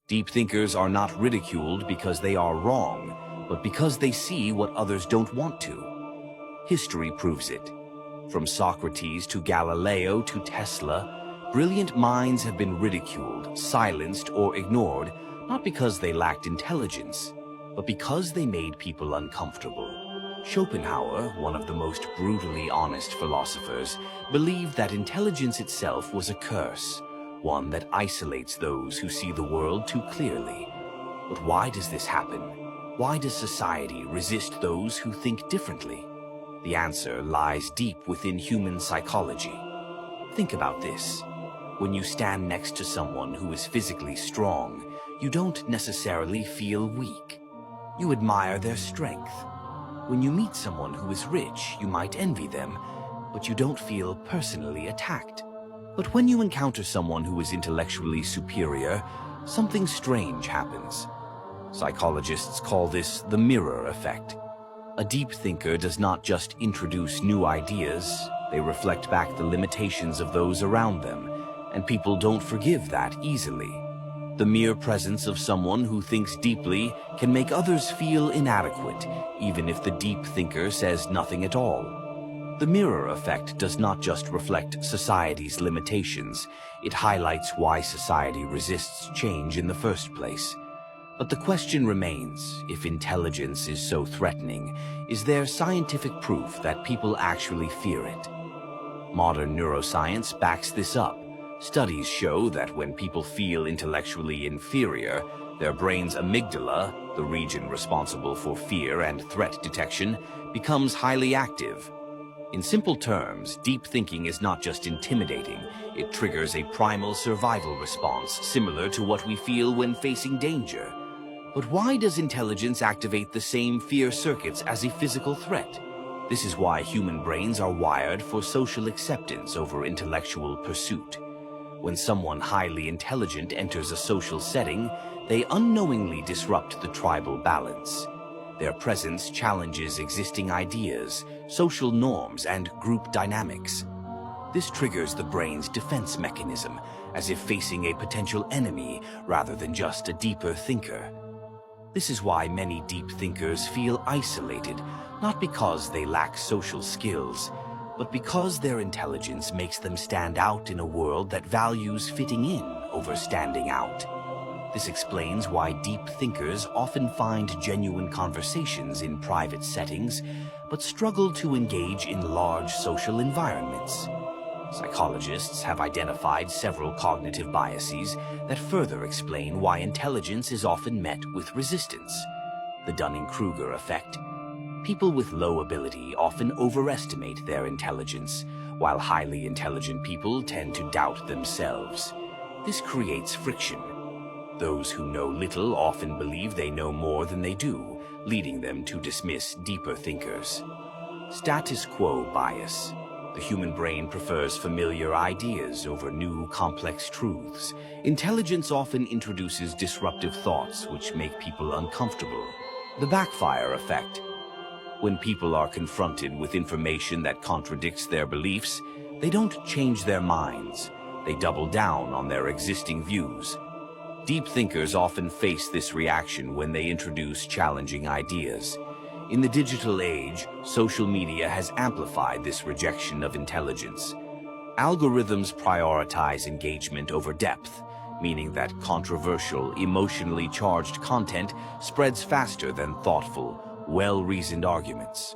Deep thinkers are not ridiculed because they are wrong, but because they see what others don't want to. History proves it. From Socrates to Galileo to Tesla, brilliant minds have been ridiculed, silenced, or ignored, not because they lacked intelligence, but because they made people uncomfortable. Schopenhauer, one of the most brutally honest philosophers, believed that intelligence itself was a curse, one that isolates those who see the world too clearly. But why does this happen? Why does society resist those who think differently? The answer lies deep within human psychology. Think about this. When you stand next to someone who is physically strong, you don't necessarily feel weak. You admire their strength. When you meet someone who is rich, you might envy them, but you don't feel personally attacked. But when you encounter someone who is intellectually superior, something strange happens. Psychologists call this the mirror effect. A deep thinker does not just introduce new ideas, they reflect back the limitations of those around them, and people don't forgive that easily. The mere presence of someone who thinks deeply can make others feel inadequate, even if the deep thinker says nothing at all. The mirror effect does not just reflect society's limitations, it highlights why society resists change in the first place. But the question remains, if intelligence is so threatening, is there scientific proof that people actually fear it? Modern neuroscience backs this up. Studies show that when people feel intellectually inferior, their brain's amygdala, the region responsible for fear and threat detection, becomes highly active. In simple terms, deep thinking is not just intimidating, it triggers a primal survival response similar to what we feel when facing danger. But why does intelligence activate the same fear circuits as a physical threat? This is why human brains are wired for social acceptance over intellectual pursuit. When someone highly intelligent enters a social setting, they unknowingly disrupt the tribal balance. Their presence challenges existing ideas, social norms, and group dynamics. This triggers the brain's defense mechanism, as if facing a potential enemy rather than just a deeper thinker. This is why many deep thinkers feel isolated, not because they lack social skills, but because their intelligence makes them stand out in a world that values fitting in over standing out. This explains why deep thinkers often find genuine conversations in private settings, but struggle to engage in large social environments. Psychologists have identified several cognitive biases that further explain why intelligence is often met with resistance. The Dunning-Kruger effect. People with low ability often overestimate their intelligence, while highly intelligent people tend to doubt themselves. This creates friction. Those who know little often believe they know more than they do, leading them to dismiss deeper thinkers. Status quo bias. The human brain prefers familiar ideas over new, complex truths. Intelligence often introduces disruptive thoughts which make people uncomfortable. The backfire effect. When people are confronted with information that contradicts their beliefs, they don't change their minds. They double down on their existing views. Deep thinkers often face this reaction when they introduce challenging ideas. In the digital age, social media has amplified this rejection of intelligence. Algorithms prioritize engagement over depth, meaning that controversial, emotionally charged content spreads faster than thoughtful, well-reasoned arguments.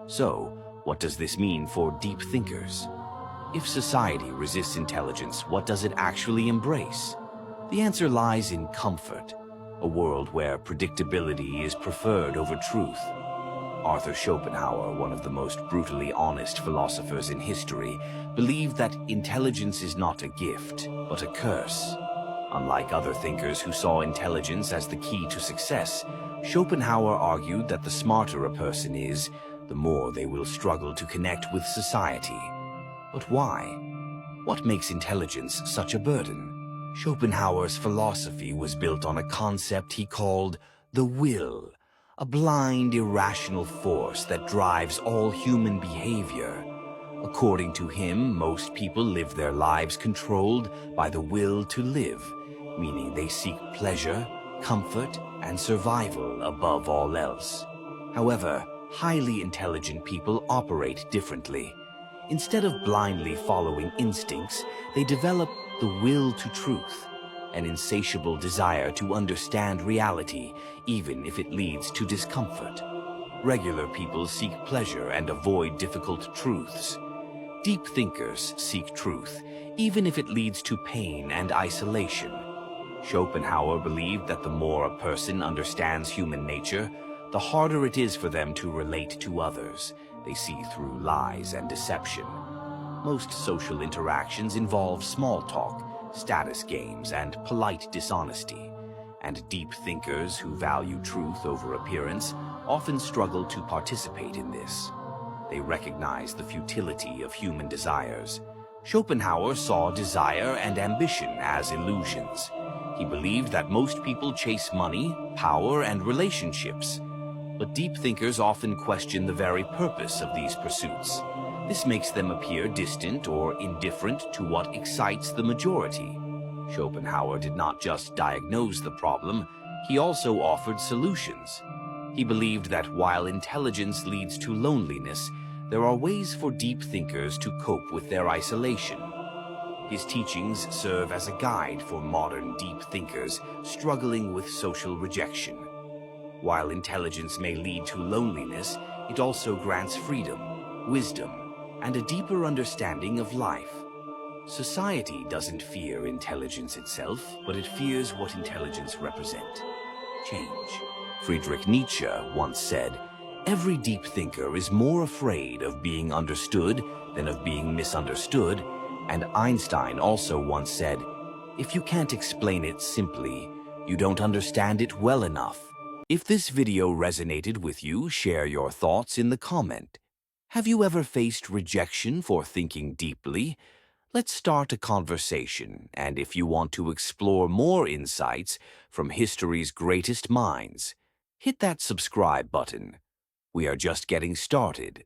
So, what does this mean for deep thinkers? If society resists intelligence, what does it actually embrace? The answer lies in comfort, a world where predictability is preferred over truth. Arthur Schopenhauer, one of the most brutally honest philosophers in history, believed that intelligence is not a gift, but a curse. Unlike other thinkers who saw intelligence as the key to success, Schopenhauer argued that the smarter a person is, the more they will struggle to connect with society. But why? What makes intelligence such a burden? Schopenhauer's philosophy was built on a concept he called the will, a blind, irrational force that drives all human behavior. According to him, most people live their lives controlled by the will to live, meaning they seek pleasure, comfort, and survival above all else. However, highly intelligent people operate differently. Instead of blindly following instincts, they develop the will to truth, an insatiable desire to understand reality, even if it leads to discomfort. Regular people seek pleasure and avoid difficult truths. Deep thinkers seek truth, even if it leads to pain and isolation. Schopenhauer believed that the more a person understands human nature, the harder it is for them to relate to others. They see through lies and deception. Most social interactions involve small talk, status games, and polite dishonesty. And deep thinkers who value truth over appearance often struggle to participate in this. They recognize the futility of human desires. Schopenhauer saw desire and ambition as illusions. He believed that most people chase money, power, and relationships. But deep thinkers often question the very purpose of these pursuits. This makes them appear distant or indifferent to what excites the majority. Schopenhauer did not just diagnose the problem, he also offered solutions. He believed that while intelligence leads to loneliness, there are ways for deep thinkers to cope with their isolation. His teachings serve as a guide for modern deep thinkers struggling with social rejection. While intelligence may lead to loneliness, it also grants freedom, wisdom, and a deeper understanding of life. Society doesn't fear intelligence itself, but it fears what intelligence represents: change. Friedrich Nietzsche once said, "Every deep thinker is more afraid of being understood than of being misunderstood," and Einstein also once said, "If you can't explain it simply, you don't understand it well enough." If this video resonated with you, share your thoughts in the comment. Have you ever faced rejection for thinking deeply? Let's start a conversation, and if you want to explore more insights from history's greatest minds, hit that subscribe button. We are just getting started.